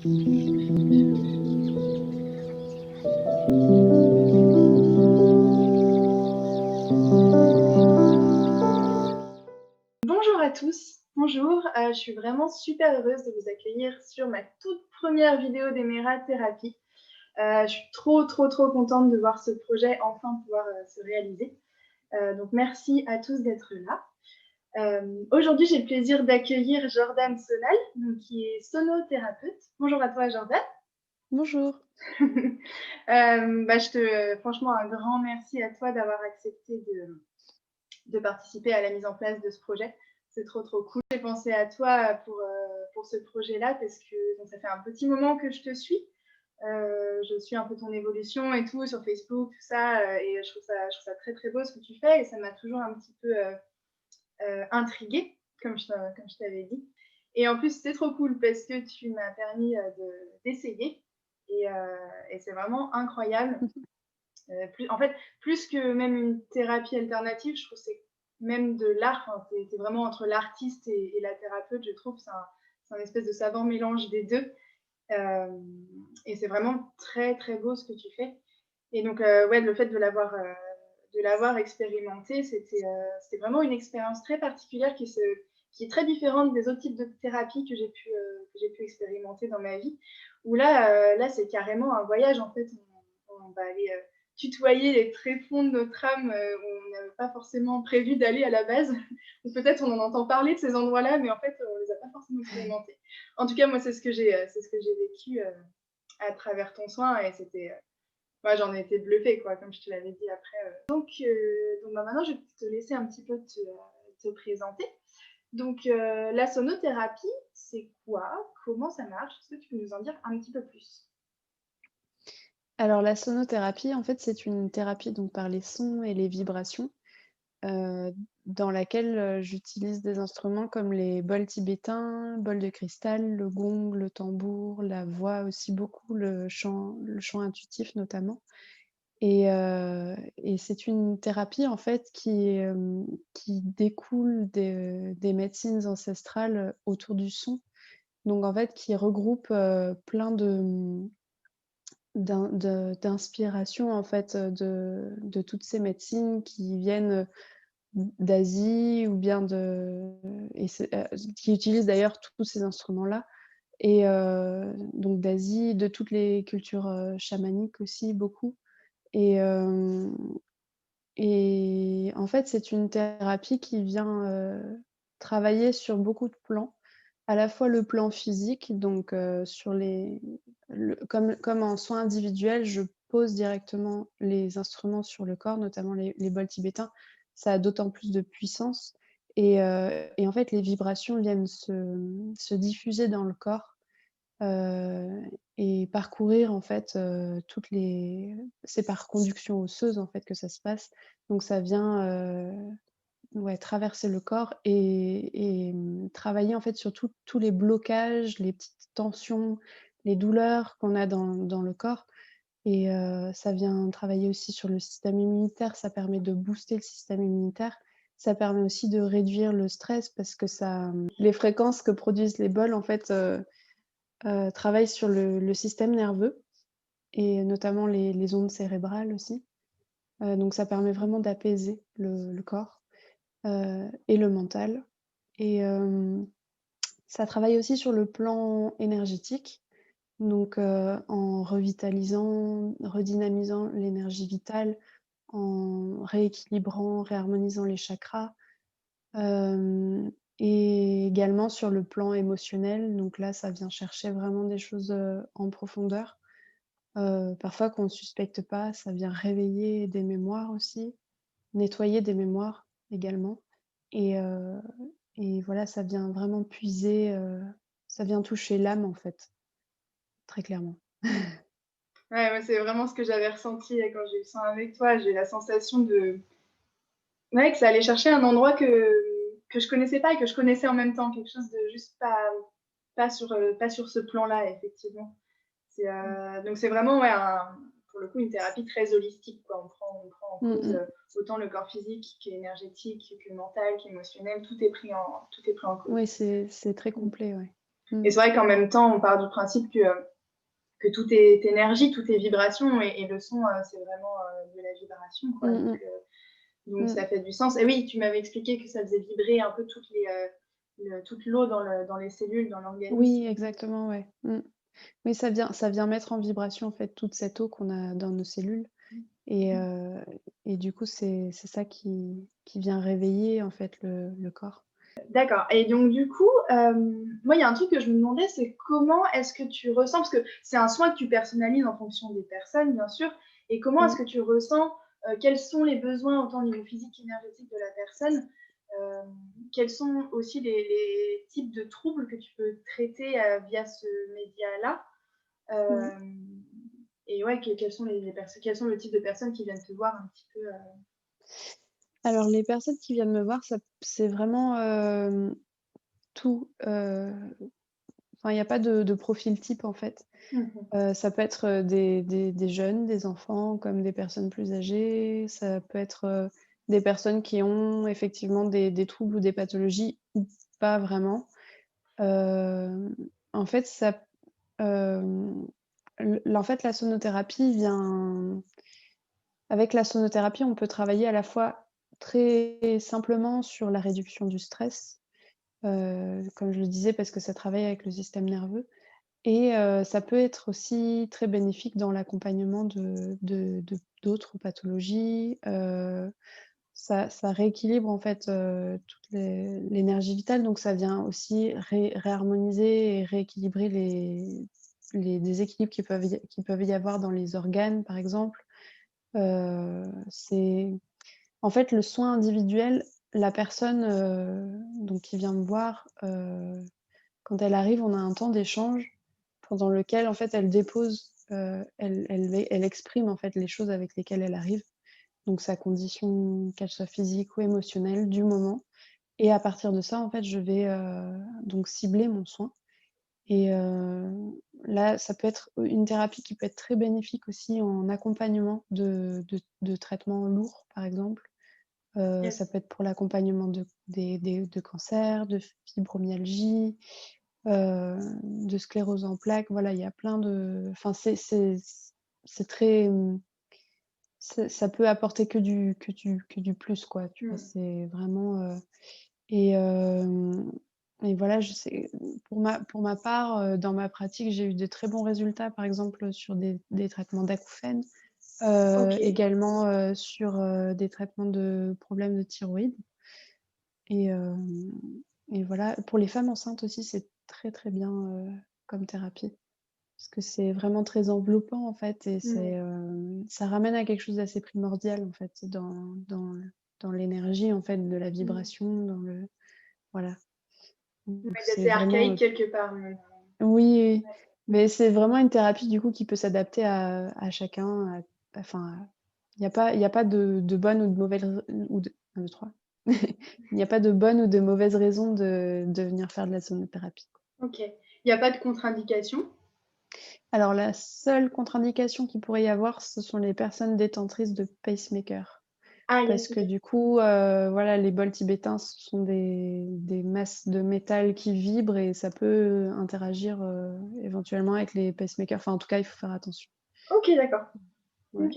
Bonjour à tous, bonjour, je suis vraiment super heureuse de vous accueillir sur ma toute première vidéo d'Emera Thérapie. Je suis trop contente de voir ce projet enfin pouvoir se réaliser. Donc merci à tous d'être là. Aujourd'hui, j'ai le plaisir d'accueillir Jordan Sonal, donc, qui est sonothérapeute. Bonjour à toi Jordan. Bonjour. Franchement, un grand merci à toi d'avoir accepté de participer à la mise en place de ce projet. C'est trop cool. J'ai pensé à toi pour ce projet-là parce que donc, ça fait un petit moment que je te suis. Je suis un peu ton évolution et tout sur Facebook, tout ça, et je trouve ça très beau ce que tu fais et ça m'a toujours un petit peu intriguée, comme je t'avais dit. Et en plus, c'est trop cool parce que tu m'as permis d'essayer et c'est vraiment incroyable. Plus que même une thérapie alternative, je trouve que c'est même de l'art. Enfin, c'est vraiment entre l'artiste et la thérapeute, je trouve. C'est un espèce de savant mélange des deux. Et c'est vraiment très beau ce que tu fais. Et donc, ouais, le fait de l'avoir expérimenté, c'était vraiment une expérience très particulière qui est très différente des autres types de thérapies que j'ai pu expérimenter dans ma vie. Où là c'est carrément un voyage. En fait, on va aller tutoyer les tréfonds de notre âme où on n'avait pas forcément prévu d'aller à la base. Ou peut-être on en entend parler de ces endroits-là, mais en fait, on ne les a pas forcément expérimentés. En tout cas, moi, c'est ce que j'ai vécu à travers ton soin et moi, j'en ai été bluffée, quoi, comme je te l'avais dit après. Donc maintenant, je vais te laisser un petit peu te présenter. Donc, la sonothérapie, c'est quoi? Comment ça marche? Est-ce que tu peux nous en dire un petit peu plus? Alors la sonothérapie, en fait, c'est une thérapie donc par les sons et les vibrations, heu, dans laquelle, j'utilise des instruments comme les bols tibétains, bols de cristal, le gong, le tambour, la voix aussi beaucoup, le chant intuitif notamment et c'est une thérapie en fait qui découle des médecines ancestrales autour du son. Donc en fait, qui regroupe, plein d'inspiration en fait, de toutes ces médecines qui viennent, d'Asie ou bien qui utilisent d'ailleurs tous ces instruments-là et donc d'Asie, de toutes les cultures, chamaniques aussi beaucoup et hem et en fait, c'est une thérapie qui vient, travailler sur beaucoup de plans. À la fois le plan physique, donc sur les le comme en soin individuel, je pose directement les instruments sur le corps, notamment les bols tibétains. Ça a d'autant plus de puissance et en fait, les vibrations viennent se diffuser dans le corps, heu et parcourir en fait, toutes les c'est par conduction osseuse en fait que ça se passe. Donc ça vient, ouais, traverser le corps et travailler en fait sur tous les blocages, les petites tensions, les douleurs qu'on a dans le corps et ça vient travailler aussi sur le système immunitaire. Ça permet de booster le système immunitaire. Ça permet aussi de réduire le stress parce que les fréquences que produisent les bols en fait, travaillent sur le système nerveux et notamment les ondes cérébrales aussi. Donc ça permet vraiment d'apaiser le corps, et le mental et ça travaille aussi sur le plan énergétique, donc en revitalisant, redynamisant l'énergie vitale, en rééquilibrant, réharmonisant les chakras, hem et également sur le plan émotionnel. Donc là, ça vient chercher vraiment des choses, en profondeur, parfois qu'on ne suspecte pas. Ça vient réveiller des mémoires aussi, nettoyer des mémoires également et heu et voilà, ça vient vraiment puiser, ça vient toucher l'âme, en fait, très clairement. Ouais, c'est vraiment ce que j'avais ressenti quand j'ai eu ça avec toi. J'ai eu la sensation ouais, que ça allait chercher un endroit que je connaissais pas et que je connaissais en même temps. Quelque chose de juste pas sur ce plan-là, effectivement. Mmh. Donc c'est vraiment, ouais, pour le coup, une thérapie très holistique, quoi. On prend en Mmh cause mh. autant le corps physique qu'énergétique, que mental, qu'émotionnel. Tout est pris en cause. Oui, c'est très complet, ouais. Et Mmh. c'est vrai qu'en même temps, on part du principe que tout est énergie, tout est vibration et le son, c'est vraiment, de la vibration, quoi. Mmh mh. Donc Mmh. ça fait du sens. Et oui, tu m'avais expliqué que ça faisait vibrer un peu toute l'eau dans les cellules, dans l'organisme. Oui, exactement, ouais. Mmh. Oui, ça vient mettre en vibration, en fait, toute cette eau qu'on a dans nos cellules et Mmh. heu et du coup, c'est ça qui vient réveiller, en fait, le corps. D'accord. Et donc du coup, moi, il y a un truc que je me demandais, c'est comment est-ce que tu ressens, parce que c'est un soin que tu personnalises en fonction des personnes, bien sûr, et comment est-ce Mmh. que tu ressens, quels sont les besoins autant au niveau physique qu'énergétique de la personne? Quels sont aussi les types de troubles que tu peux traiter, via ce média-là? Mmh. Hem et ouais, quelles sont les perso quels sont le type de personnes qui viennent te voir un petit peu? Alors les personnes qui viennent me voir, ça c'est vraiment, tout, enfin, il y a pas de profil type, en fait. Mmh mh. Ça peut être, des jeunes, des enfants, comme des personnes plus âgées. Ça peut être, des personnes qui ont effectivement des troubles ou des pathologies ou pas vraiment. Hem, en fait, ça en fait, la sonothérapie vient avec la sonothérapie, on peut travailler à la fois très simplement sur la réduction du stress, comme je le disais, parce que ça travaille avec le système nerveux. Et ça peut être aussi très bénéfique dans l'accompagnement de d'autres pathologies. Ça rééquilibre en fait, toute l'énergie vitale, donc ça vient aussi réharmoniser et rééquilibrer les déséquilibres qui peuvent y avoir dans les organes, par exemple. C'est en fait, le soin individuel, la personne, donc qui vient me voir, quand elle arrive, on a un temps d'échange pendant lequel, en fait, elle dépose, elle exprime, en fait, les choses avec lesquelles elle arrive, donc sa condition, qu'elle soit physique ou émotionnelle, du moment et à partir de ça, en fait, je vais, donc cibler mon soin et là, ça peut être une thérapie qui peut être très bénéfique aussi en accompagnement de traitements lourds, par exemple. Ça Yes. peut être pour l'accompagnement de cancers, de fibromyalgie, de sclérose en plaques, voilà, il y a plein de enfin, c'est très, ça peut apporter que du plus, quoi, tu vois? Mmh. C'est vraiment, et hem et voilà, je sais pour ma part, dans ma pratique, j'ai eu de très bons résultats, par exemple, sur des traitements d'acouphènes, OK. également, sur, des traitements de problèmes de thyroïde et hem et voilà. Pour les femmes enceintes aussi, c'est très, très bien, comme thérapie. Parce que c'est vraiment très enveloppant, en fait et Mmh. ça ramène à quelque chose d'assez primordial, en fait, dans l'énergie, en fait, de la Mmh. vibration, voilà. Donc Ouais, c'est d'assez vraiment, archaïque quelque part, oui, oui, ouais. mais c'est vraiment une thérapie, du coup, qui peut s'adapter à chacun, enfin, il y a pas de bonne ou de mauvaise ou de 1, 2, 3. Il n'y a pas de bonne ou de mauvaise raison de venir faire de la sonothérapie. OK. Il y a pas de contre-indication? Alors la seule contre-indication qu'il pourrait y avoir, ce sont les personnes détentrices de pacemaker. Ah Parce yes, que OK. du coup, voilà, les bols tibétains, ce sont des masses de métal qui vibrent et ça peut interagir, éventuellement avec les pacemakers. Enfin, en tout cas, il faut faire attention. OK, d'accord. Ouais. OK.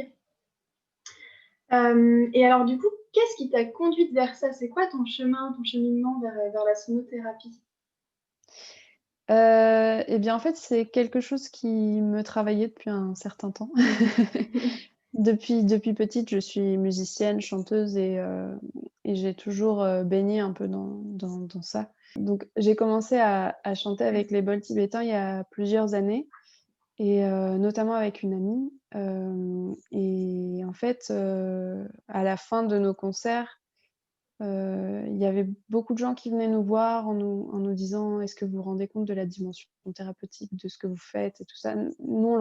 Et alors du coup, qu'est-ce qui t'a conduite vers ça? C'est quoi ton chemin, ton cheminement vers la sonothérapie? Et bien, en fait, c'est quelque chose qui me travaillait depuis un certain temps. Depuis petite, je suis musicienne, chanteuse et j'ai toujours, baigné un peu dans ça. Donc j'ai commencé à chanter avec les bols tibétains il y a plusieurs années et notamment avec une amie, et en fait, à la fin de nos concerts, il y avait beaucoup de gens qui venaient nous voir en nous disant: «Est-ce que vous vous rendez compte de la dimension thérapeutique de ce que vous faites?» et tout ça. Nous, Waouh!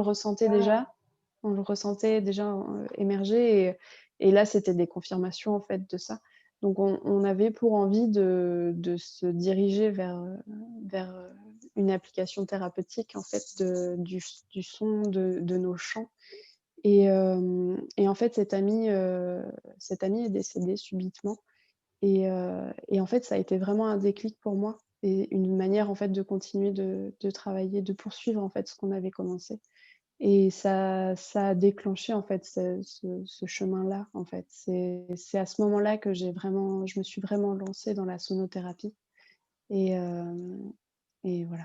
on le ressentait déjà, émerger et là, c'était des confirmations, en fait, de ça. Donc on avait pour envie de se diriger vers une application thérapeutique, en fait, du son de nos chants et en fait, cette amie est décédée subitement et en fait, ça a été vraiment un déclic pour moi. et une manière, en fait, de continuer de travailler, de poursuivre, en fait, ce qu'on avait commencé. Et ça a déclenché, en fait, ce chemin-là, en fait. C'est à ce moment-là que je me suis vraiment lancée dans la sonothérapie et voilà.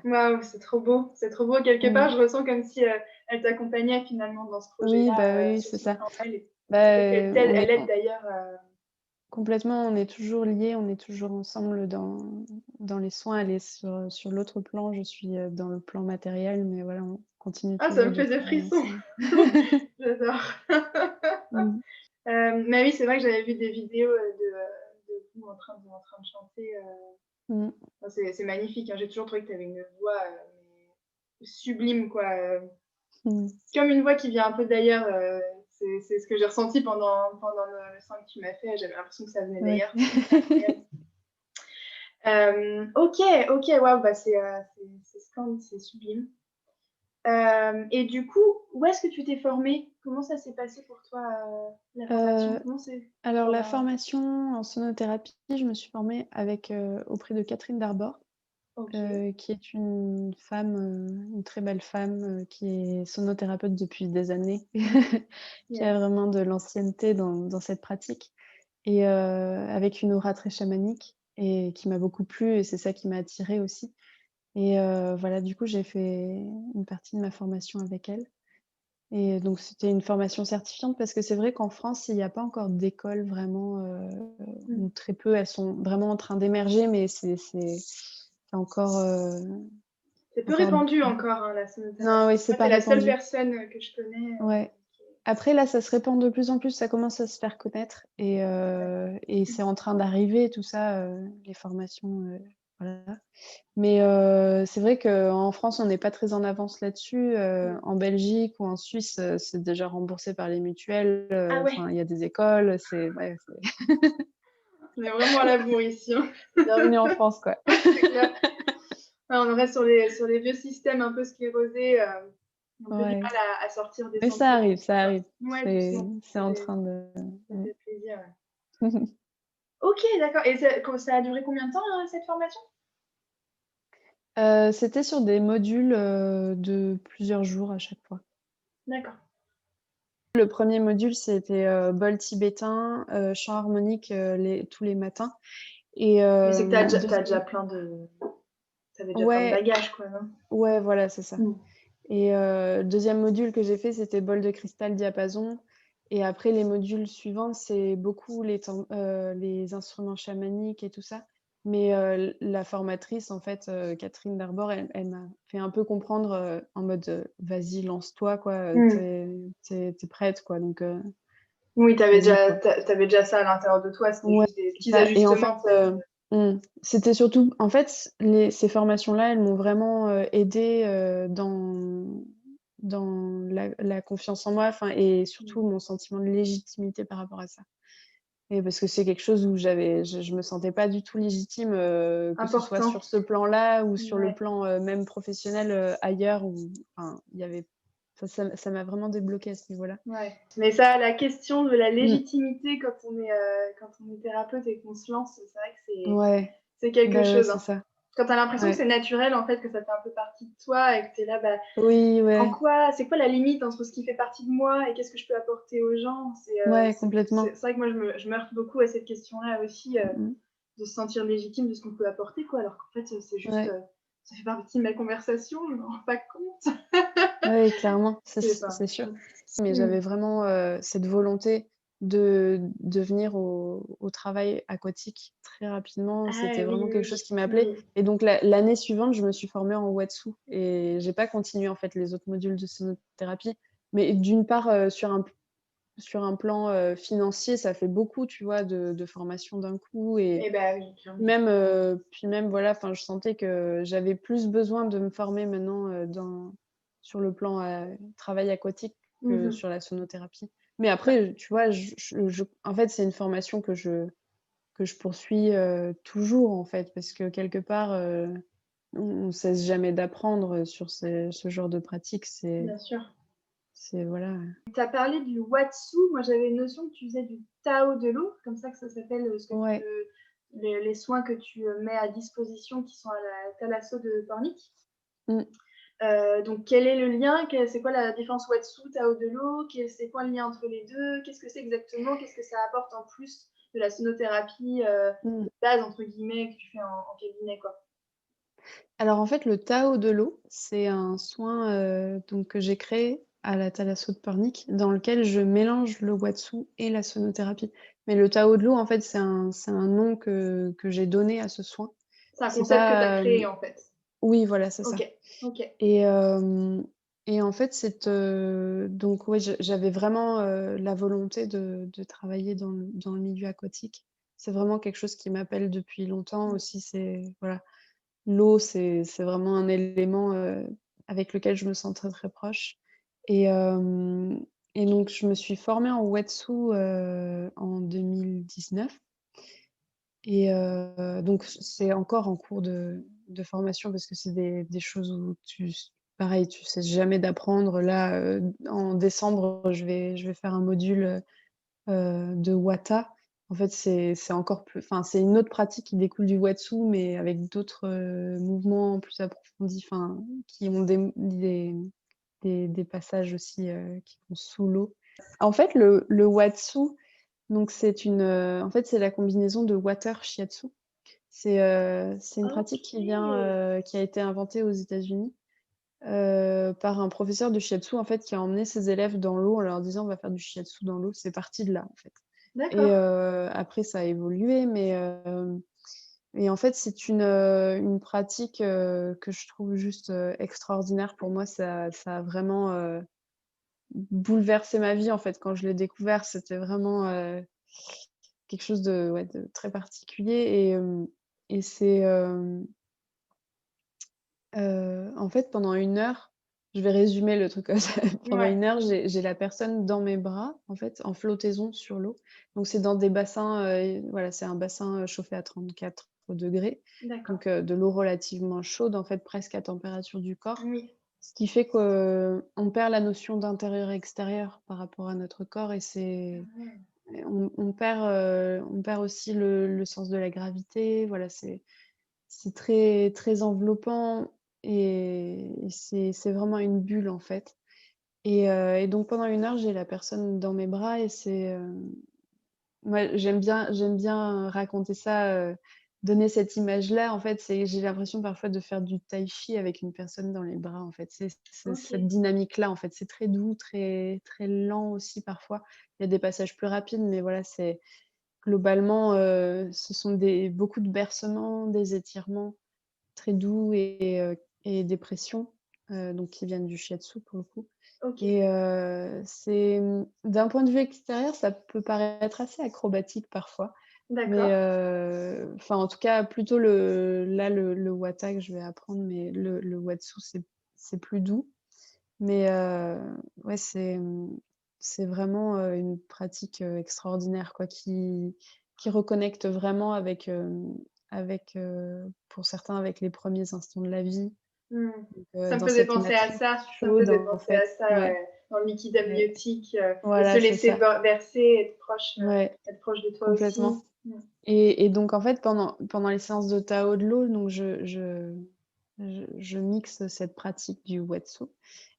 Waouh, c'est trop beau. C'est trop beau. Quelque part, Mmh. je ressens comme si elle t'accompagnait finalement dans ce Oui, bah, projet-là oui, sur c'est ce ça. plan-là. Et qu'elle Bah, t'aide, elle aide d'ailleurs. complètement, on est toujours liés, on est toujours ensemble dans les soins. Elle est sur l'autre plan, je suis, dans le plan matériel, mais voilà, on continue Ah, ça toujours me de fait des travailler frissons. ensemble. J'adore. Mmh. Mais oui, c'est vrai que j'avais vu des vidéos de vous en train de chanter. Mmh. Enfin, c'est magnifique, hein. J'ai toujours trouvé que tu avais une voix mais sublime, quoi. Mmh. Comme une voix qui vient un peu d'ailleurs. C'est ce que j'ai ressenti pendant le son que tu m'as fait. J'avais l'impression que ça venait Ouais. d'ailleurs. C'était incroyable. Ok, ok, waouh, bah c'est splendide, c'est sublime. Et du coup, où est-ce que tu t'es formée? Comment ça s'est passé pour toi, la formation? Heu, Comment c'est alors genre la d'un formation en sonothérapie, je me suis formée auprès de Catherine Darbord, OK, qui est une femme, une très belle femme, qui est sonothérapeute depuis des années, qui a yes. vraiment de l'ancienneté dans cette pratique et avec une aura très chamanique et qui m'a beaucoup plu et c'est ça qui m'a attirée aussi et voilà, du coup, j'ai fait une partie de ma formation avec elle et donc c'était une formation certifiante parce que c'est vrai qu'en France, il y a pas encore d'école vraiment, Mmh. ou très peu. Elles sont vraiment en train d'émerger, mais c'est encore, C'est peu encore répandu encore, hein, la non, oui, sonothérapie. c'est Moi, pas tu la seule répandu. personne, que je connais, Ouais. qui est Après là, ça se répand de plus en plus, ça commence à se faire connaître d'accord. et c'est en train d'arriver tout ça, les formations, voilà. Mais c'est vrai qu'en France, on n'est pas très en avance là-dessus, Mmh. en Belgique ou en Suisse, c'est déjà remboursé par les mutuelles, Ah ouais, enfin, il y a des écoles, c'est ouais, c'est on est vraiment à la bourre ici, hein. bienvenue en France, quoi. C'est clair. Ouais, on reste sur les vieux systèmes un peu sclérosés, un peu du Ouais, mal à sortir des mais sentiers battus, ça quoi. arrive. Ouais, C'est doucement, c'est en train de ça mmh. fait plaisir, ouais. OK, d'accord, et ça a duré combien de temps, cette formation? C'était sur des modules, de plusieurs jours à chaque fois. D'accord. Le premier module, c'était, bol tibétain, chant harmonique, tous les matins et Mais c'est que tu as déjà tu 2e déjà plein de ouais, bagages, quoi, non? ouais, voilà, c'est ça. Mmh. Et 2e module que j'ai fait, c'était bol de cristal diapason et après les modules suivants, c'est beaucoup les instruments chamaniques et tout ça. Mais la formatrice, en fait, Catherine Darbord, elle m'a fait un peu comprendre, en mode, «Vas-y, lance-toi, quoi, Mmh. tu prête, quoi, donc Oui, tu avais vas-y, déjà quoi». déjà ça à l'intérieur de toi, c'était Ouais, juste des c'est petits ça et en fait, ajustements peut-être. c'était surtout en fait, ces formations-là, elles m'ont vraiment, aidée, dans la confiance en moi, enfin et Mmh. surtout mon sentiment de légitimité par rapport à ça et parce que c'est quelque chose où je me sentais pas du tout légitime, que ce soit Important. sur ce plan-là ou sur le Ouais. plan, même professionnel, ailleurs où enfin, il y avait ça m'a vraiment débloquée à ce niveau-là. Ouais, mais ça, la question de la Mmh. légitimité quand on est thérapeute et qu'on se lance, c'est vrai que Ouais, c'est quelque bah, ouais, chose, c'est hein. ça. Quand tu as l'impression que Ouais. c'est naturel, en fait, que ça fait un peu partie de toi et que tu es là, bah, Oui, en ouais. quoi c'est quoi la limite entre ce qui fait partie de moi et qu'est-ce que je peux apporter aux gens? Ouais, complètement. C'est vrai que moi je me heurte beaucoup à cette question-là aussi, Mmh. de se sentir légitime de ce qu'on peut apporter, quoi, alors qu'en fait, c'est juste, Ouais. ça fait partie de ma conversation, je m'en rends pas compte. Ouais, clairement, C'est pas c'est sûr. Mais mmh. j'avais vraiment, cette volonté de venir au travail aquatique très rapidement. Ah C'était oui, vraiment oui, quelque chose qui oui. m'appelait Oui. et donc l'année suivante, je me suis formée en Watsu et j'ai pas continué, en fait, les autres modules de sonothérapie. Mais d'une part, sur un plan, financier, ça fait beaucoup, tu vois, de formation d'un coup et Eh bah, oui, clairement. même, puis même, voilà, enfin, je sentais que j'avais plus besoin de me former maintenant, sur le plan, travail aquatique Mmh que mh. sur la sonothérapie. Mais Bah, après, tu vois, en fait, c'est une formation que je poursuis, toujours, en fait, parce que quelque part, on cesse jamais d'apprendre, sur ce genre de pratique. bien sûr. C'est voilà, Tu as parlé du Watsu, moi j'avais une notion que tu faisais du Tao de l'eau, comme ça que ça s'appelle, ce que tu ouais. peux les soins que tu mets à disposition qui sont à la thalasso de Pornic. Mmh. Donc quel est le lien? C'est quoi la différence Wetsuit, Tao de l'eau? C'est quoi le lien entre les deux? Qu'est-ce que c'est exactement? Qu'est-ce que ça apporte en plus de la sonothérapie Mmh. de base, entre guillemets, que tu fais en cabinet, quoi? Alors en fait, le Tao de l'eau, c'est un soin, donc que j'ai créé à la thalasso de Pornic, dans lequel je mélange le Watsu et la sonothérapie. Mais le Tao de l'eau, en fait, c'est un nom que j'ai donné à ce soin. C'est un C'est concept que tu as pas, créé, en fait? oui, voilà, c'est OK, ça. OK. Et hem et en fait, donc ouais, j'avais vraiment, la volonté de travailler dans le milieu aquatique. C'est vraiment quelque chose qui m'appelle depuis longtemps Mmh. aussi, voilà, l'eau, c'est vraiment un élément, avec lequel je me sens très, très proche. Et hem et donc je me suis formée en Wetsu, en 2019. Et donc c'est encore en cours de formation parce que c'est des choses où pareil, tu cesses jamais d'apprendre. Là, en décembre, je vais faire un module, de Wata. En fait, c'est encore plus, enfin, c'est une autre pratique qui découle du Watsu, mais avec d'autres, mouvements plus approfondis, enfin, qui ont des passages aussi, qui vont sous l'eau. En fait, le Watsu, donc en fait, c'est la combinaison de Water Shiatsu. C'est une pratique OK! qui a été inventée aux États-Unis, par un professeur de shiatsu, en fait, qui a emmené ses élèves dans l'eau en leur disant: «On va faire du shiatsu dans l'eau». C'est parti de là, en fait. Et D'accord. après ça a évolué, mais en fait, c'est une pratique, que je trouve juste, extraordinaire. Pour moi, ça a vraiment, bouleversé ma vie, en fait. Quand je l'ai découvert, c'était vraiment, quelque chose de, ouais, de très particulier. Et en fait, pendant 1 heure, je vais résumer le truc comme ça. Pendant Ouais, 1 heure, j'ai la personne dans mes bras, en fait, en flottaison sur l'eau. Donc c'est dans des bassins, voilà, c'est un bassin, chauffé à 34 degrés, d'accord. donc de l'eau relativement chaude, en fait, presque à température du corps. Oui. Ce qui fait qu'on perd la notion d'intérieur et extérieur par rapport à notre corps. Ah. Et on perd aussi le sens de la gravité. Voilà, c'est très, très enveloppant. Et c'est vraiment une bulle, en fait. Et donc pendant 1 heure, j'ai la personne dans mes bras. Et moi, j'aime bien raconter ça, donner cette image-là. En fait, j'ai l'impression parfois de faire du tai chi avec une personne dans les bras, en fait. C'est cette OK. dynamique-là, en fait. C'est très doux, très, très lent aussi parfois. Il y a des passages plus rapides, mais voilà, c'est globalement, ce sont beaucoup de bercements, des étirements très doux, et des pressions, donc qui viennent du shiatsu pour le coup. OK. Et d'un point de vue extérieur, ça peut paraître assez acrobatique parfois, mais D'accord. enfin, en tout cas, plutôt le Wata que je vais apprendre, mais le Watsu, c'est plus doux. Mais ouais, c'est vraiment, une pratique, extraordinaire, quoi, qui reconnecte vraiment pour certains, avec les premiers instants de la vie, Mmh. donc Ça me dans faisait cette penser à nature ça, ça me chaude, faisait en penser à fait. ça, Ouais, ouais, dans le liquide ouais, amniotique, et se voilà, c'est laisser ça. bercer, Ouais, être proche de toi complètement. aussi. Mmh. Et donc en fait, pendant les séances de Tao de l'eau, donc je mixe cette pratique du Watsu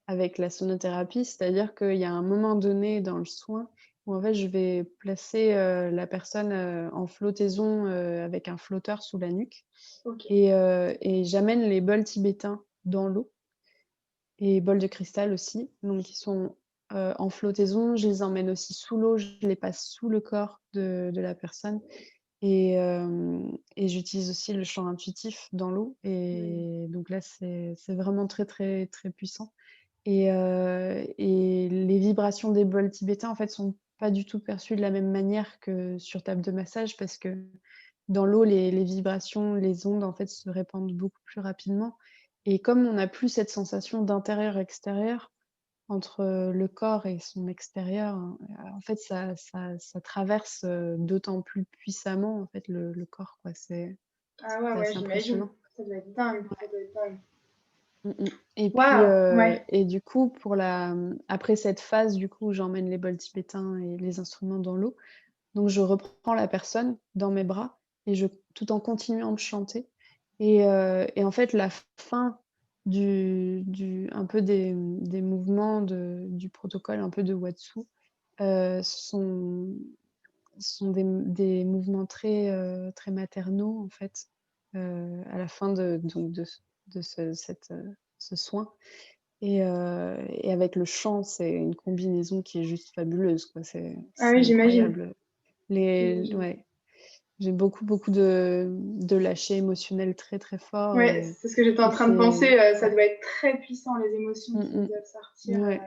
avec la sonothérapie. C'est-à-dire qu'il y a un moment donné dans le soin où en fait je vais placer, la personne, en flottaison, avec un flotteur sous la nuque. OK. Et j'amène les bols tibétains dans l'eau, et bols de cristal aussi, donc ils sont, en flottaison. Je les emmène aussi sous l'eau, je les passe sous le corps de la personne. Et j'utilise aussi le chant intuitif dans l'eau. Mmh. Et donc là, c'est vraiment très, très, très puissant. Et les vibrations des bols tibétains, en fait, sont pas du tout perçues de la même manière que sur table de massage, parce que dans l'eau, les vibrations, les ondes, en fait, se répandent beaucoup plus rapidement. Et comme on n'a plus cette sensation d'intérieur-extérieur entre, le corps et son extérieur, hein, en fait, ça traverse, d'autant plus puissamment, en fait, le corps, quoi. Ah ouais, C'est ouais, assez j'imagine. impressionnant. Ça doit être dingue, ça Ouais. doit être dingue. Mmh mh. Et puis, Waouh! Ouais. du coup, après cette phase, du coup, où j'emmène les bols tibétains et les instruments dans l'eau, donc je reprends la personne dans mes bras. tout en continuant de chanter. Et en fait, la fin un peu des mouvements du protocole un peu de Watsu, sont des mouvements très maternaux, en fait, à la fin ce soin. Et avec le chant, c'est une combinaison qui est juste fabuleuse, quoi. Ah C'est oui, j'imagine. incroyable. J'imagine. Ouais, j'ai beaucoup de lâcher émotionnel très, très fort Ouais, c'est ce que j'étais en et train de penser. Ça ouais. doit être très puissant, les émotions qui Mmh doivent sortir. mh. Ouais.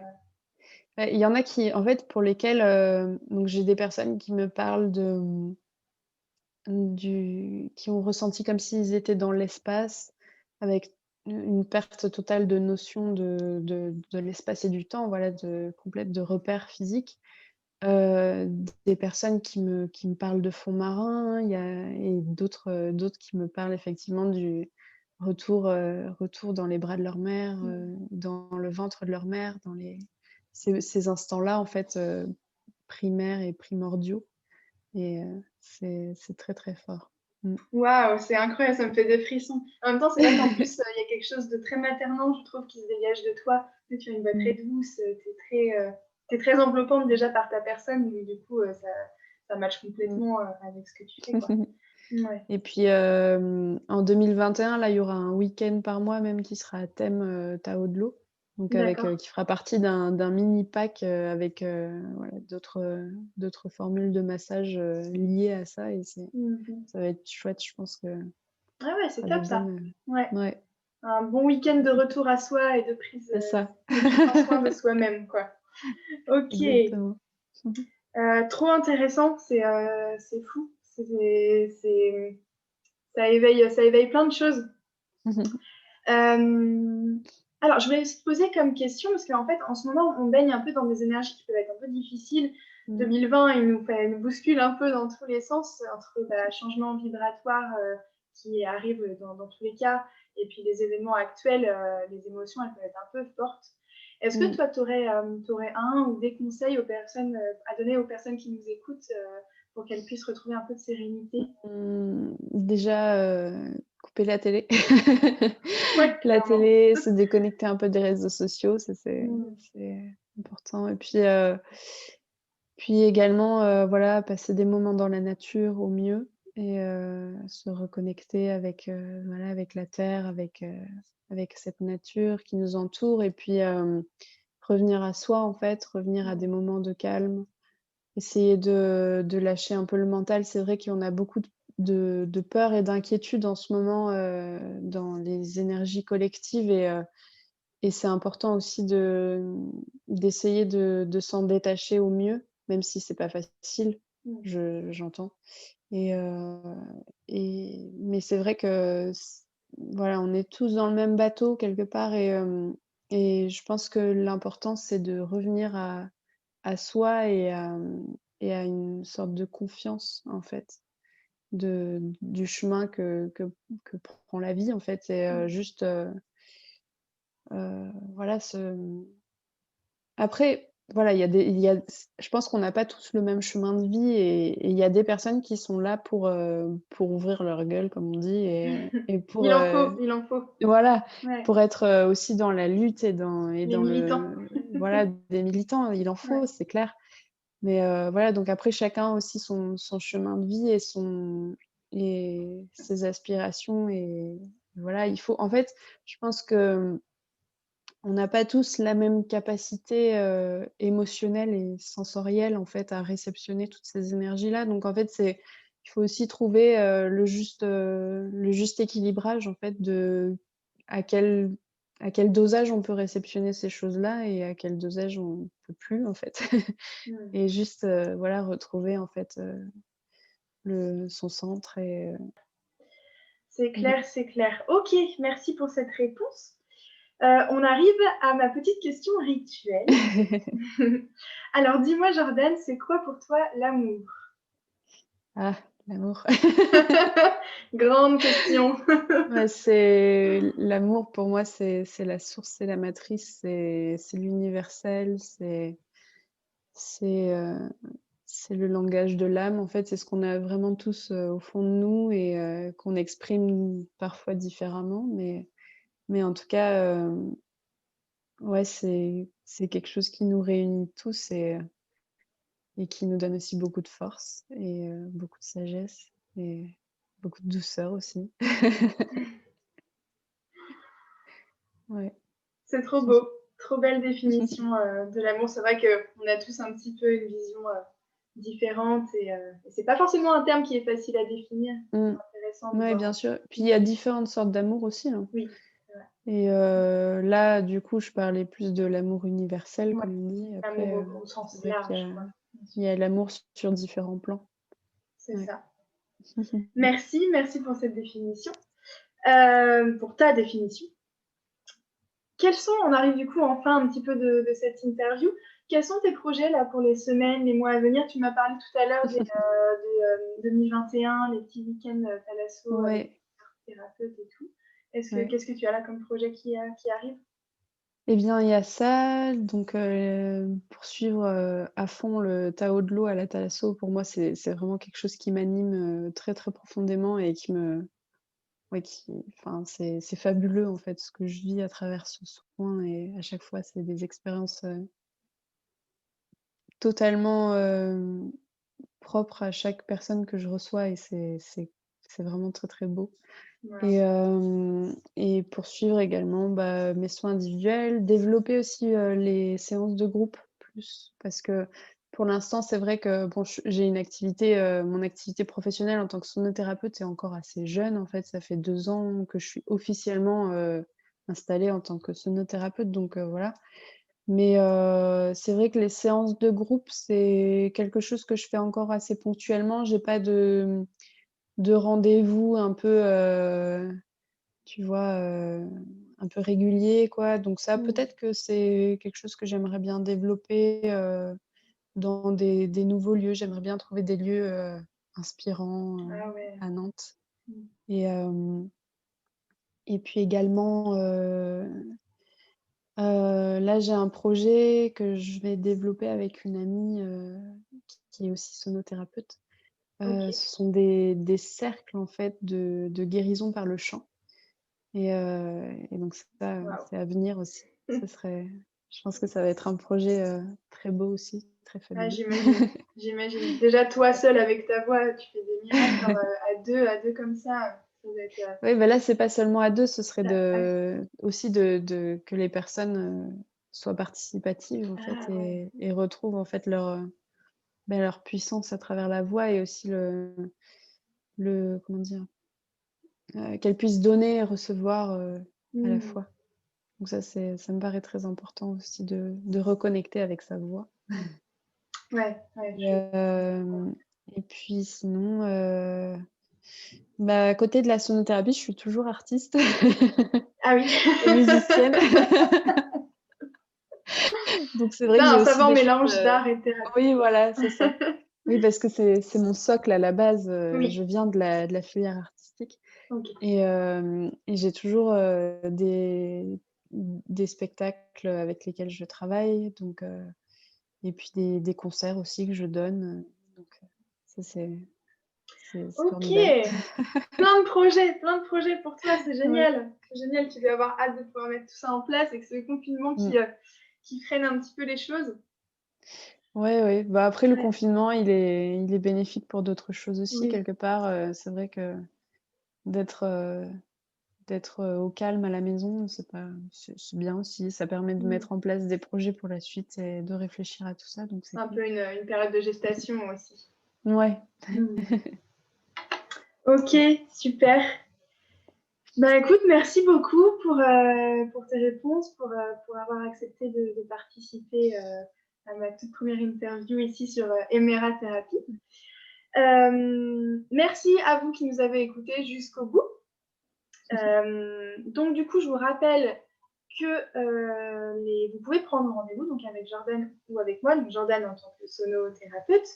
Ouais, il y en a qui en fait, pour lesquels, donc j'ai des personnes qui me parlent qui ont ressenti comme s'ils étaient dans l'espace avec une perte totale de notion de l'espace et du temps, voilà, complète de repères physiques. Des personnes qui me parlent de fonds marins, il y a et d'autres qui me parlent effectivement du retour dans les bras de leur mère, Mmh. dans le ventre de leur mère, dans ces instants-là, en fait, primaires et primordiaux. C'est très, très fort. Mmh. Waouh, c'est incroyable, ça me fait des frissons. En même temps, c'est vrai qu'en plus, il y a quelque chose de très maternant, je trouve, qui se dégage de toi. Tu as une voix très Mmh. douce, tu es très enveloppante déjà par ta personne, donc du coup, ça match Mmh. complètement, avec ce que tu fais, quoi. Ouais, Et puis, en 2021, là, il y aura un week-end par mois même qui sera à thème, Tao de l'eau, donc d'accord. qui fera partie d'un mini pack, avec, voilà, d'autres formules de massage, liées à ça et Mmh. ça va être chouette, je pense que Ah ouais, ça c'est fera du top bien, ça. Ouais, ouais, un bon week-end de retour à soi et c'est ça. de prise en soin de soi-même, quoi. OK, Exactement. trop intéressant, c'est fou. Ça éveille plein de choses. Hem, alors je voulais te poser comme question, parce qu'en fait, en ce moment, on baigne un peu dans des énergies qui peuvent être un peu difficiles. Mmh. 2020, il nous bouscule un peu dans tous les sens, entre, changement vibratoire, qui arrive dans tous les cas, et puis les événements actuels, les émotions, elles peuvent être un peu fortes. Est-ce que Mmh. toi, tu aurais, un ou des conseils aux personnes, à donner aux personnes qui nous écoutent, pour qu'elles puissent retrouver un peu de sérénité? Déjà, couper la télé. Ouais, La clairement. télé, se déconnecter un peu des réseaux sociaux, ça Mmh. c'est important et puis également, voilà, passer des moments dans la nature au mieux et se reconnecter avec, voilà, avec la terre, avec cette nature qui nous entoure et puis, revenir à soi, en fait, revenir à des Mmh. moments de calme. Essayer de lâcher un peu le mental. C'est vrai qu'on a beaucoup de peur et d'inquiétude en ce moment, dans les énergies collectives et c'est important aussi d'essayer de s'en détacher au mieux, même si c'est pas facile, Mmh. j'entends et mais c'est vrai que voilà, on est tous dans le même bateau quelque part et je pense que l'important, c'est de revenir à soi et à une sorte de confiance, en fait, du chemin que prend la vie, en fait. Et Mmh. juste, voilà, après, voilà, il y a je pense qu'on n'a pas tous le même chemin de vie et il y a des personnes qui sont là pour ouvrir leur gueule, comme on dit et pour, Il en faut. voilà, Ouais, pour être, aussi dans la lutte et les dans militants. voilà, des militants, il en Ouais. faut, c'est clair. Mais voilà, donc après chacun aussi son chemin de vie et ses aspirations et voilà, il faut en fait, je pense que, on n'a pas tous la même capacité, émotionnelle et sensorielle, en fait, à réceptionner toutes ces énergies-là. Donc en fait, il faut aussi trouver, le juste équilibrage, en fait, de à quel à quel dosage on peut réceptionner ces choses-là et à quel dosage on peut plus, en fait. Mmh. Et juste, voilà, retrouver en fait, son centre C'est mmh clair, c'est clair. OK, merci pour cette réponse. On arrive à ma petite question rituelle. Alors dis-moi Jordan, c'est quoi pour toi l'amour? Ah, l'amour. Grande question. Ouais, c'est l'amour pour moi, c'est la source, c'est la matrice, c'est l'universel, c'est, c'est le langage de l'âme, en fait, c'est ce qu'on a vraiment tous, au fond de nous et qu'on exprime parfois différemment, mais en tout cas, ouais, c'est quelque chose qui nous réunit tous et qui nous donne aussi beaucoup de force et beaucoup de sagesse et beaucoup de douceur aussi. Ouais. C'est trop beau, trop belle définition de l'amour. C'est vrai qu'on a tous un petit peu une vision différente et c'est pas forcément un terme qui est facile à définir. Mmh. C'est intéressant de Ouais, voir. bien sûr. Puis il y a différentes sortes d'amour aussi, hein. Oui, c'est vrai. Et là, du coup, je parlais plus de l'amour universel, Ouais, comme on dit. Après, l'amour au c'est sens vrai qu'il y large, a quoi. Bien il sûr. y a l'amour sur différents plans. C'est Ouais. ça. Merci pour cette définition, pour ta définition. Quels sont, on arrive du coup enfin un petit peu de cette interview, quels sont tes projets là pour les semaines, les mois à venir? Tu m'as parlé tout à l'heure de 2021, les petits week-ends thalasso avec Ouais, les thérapeutes et tout. ouais. Qu'est-ce que tu as là comme projet qui arrive? Eh bien, il y a ça, donc poursuivre, à fond le Tao de l'eau à la thalasso, pour moi, c'est vraiment quelque chose qui m'anime, très, très profondément et qui me ouais, qui enfin, c'est fabuleux, en fait, ce que je vis à travers ce soin et à chaque fois, c'est des expériences, totalement, propres à chaque personne que je reçois et c'est vraiment très, très beau. Waouh. Et poursuivre également, bah, mes soins individuels, développer aussi, les séances de groupe plus parce que pour l'instant, c'est vrai que bon, j'ai une activité, mon activité professionnelle en tant que sonothérapeute est encore assez jeune en fait. Ça fait 2 ans que je suis officiellement, installée en tant que sonothérapeute donc voilà. Mais c'est vrai que les séances de groupe, c'est quelque chose que je fais encore assez ponctuellement. J'ai pas de rendez-vous un peu, tu vois, un peu régulier quoi, donc ça, Mmh. peut-être que c'est quelque chose que j'aimerais bien développer, dans des nouveaux lieux. J'aimerais bien trouver des lieux, inspirants, Ah ouais. à Nantes Mmh. et et puis également, là, j'ai un projet que je vais développer avec une amie, qui est aussi sonothérapeute. OK. Ce sont des cercles en fait de guérison par le chant. Et donc ça, Waouh. c'est à venir aussi. Ce serait je pense que ça va être un projet, très beau aussi, très Ah, fabuleux. j'imagine. Déjà toi seule avec ta voix, tu fais des miracles, alors, à 2 comme ça doit être, Oui, bah, là, c'est pas seulement à 2, ce serait ah aussi de que les personnes, soient participatives en fait ah ouais. et retrouvent en fait leur puissance à travers la voix et aussi le comment dire? Qu'elles puissent donner et recevoir, à la Mmh. fois. Donc ça me paraît très important aussi de reconnecter avec sa voix. Ouais, Et et puis sinon, bah, à côté de la sonothérapie, je suis toujours artiste ah oui. et musicienne. Donc c'est C'est vrai que ça, j'ai un aussi savant des choses, mélange d'art et thérapie. oui, voilà, c'est ça. Oui, parce que c'est mon socle à la base, je Oui, viens de la filière artistique OK. et j'ai toujours, des spectacles avec lesquels je travaille, donc et puis des concerts aussi que je donne, donc ça c'est OK! formidable. Plein de projets pour toi, c'est Ouais. génial. C'est génial, tu dois avoir hâte de pouvoir mettre tout ça en place et que c'est le confinement Mmh. qui freine un petit peu les choses. Ouais, ouais. Bah, après le Ouais, confinement, il est bénéfique pour d'autres choses aussi oui. quelque part, c'est vrai que d'être, au calme à la maison, c'est bien aussi. Ça permet de Mmh. mettre en place des projets pour la suite et de réfléchir à tout ça, donc c'est C'est un cool. peu une période de gestation aussi. Ouais. Mmh. OK, super. Bah, écoute, merci beaucoup pour tes réponses, pour avoir accepté de participer, à ma toute première interview ici sur, Emera Thérapie. Merci à vous qui nous avez écoutés jusqu'au bout. Donc du coup, je vous rappelle que, vous pouvez prendre rendez-vous donc avec Jordan ou avec moi, donc Jordan en tant que sonothérapeute.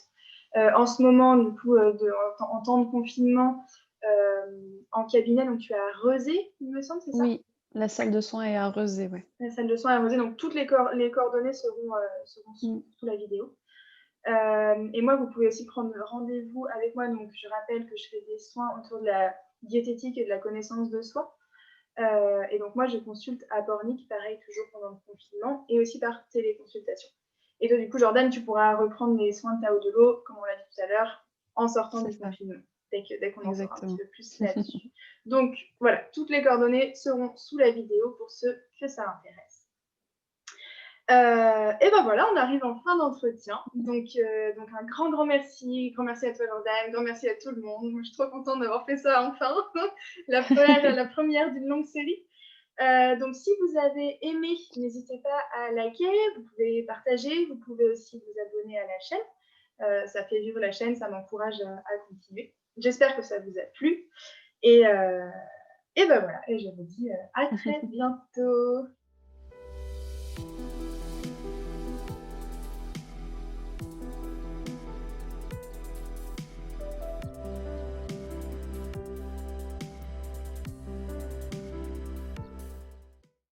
En ce moment, du coup, en temps de confinement, en cabinet, donc tu es à Rezé, il me semble, c'est ça? Oui, la salle de soins est à Rezé, ouais. La salle de soins est à Rezé, donc toutes les coordonnées seront Mmh. sous la vidéo. Et moi, vous pouvez aussi prendre rendez-vous avec moi. Donc, je rappelle que je fais des soins autour de la diététique et de la connaissance de soi. Et donc, moi, je consulte à Pornic, pareil, toujours pendant le confinement, et aussi par téléconsultation. Et toi, du coup, Jordan, tu pourras reprendre les soins de Tao de l'eau, comme on l'a dit tout à l'heure, en sortant C'est du ça, confinement, dès qu'on en saura un petit exactement. peu plus là-dessus. Donc, voilà, toutes les coordonnées seront sous la vidéo pour ceux que ça intéresse. Et ben voilà, on arrive en fin d'entretien. Donc un grand merci. Grand merci à toi, Jordan. Grand merci à tout le monde. Moi, je suis trop contente d'avoir fait ça enfin. la première d'une longue série. Donc, si vous avez aimé, n'hésitez pas à liker. Vous pouvez partager. Vous pouvez aussi vous abonner à la chaîne. Ça fait vivre la chaîne. Ça m'encourage à continuer. J'espère que ça vous a plu. Et ben voilà. Et je vous dis à très bientôt.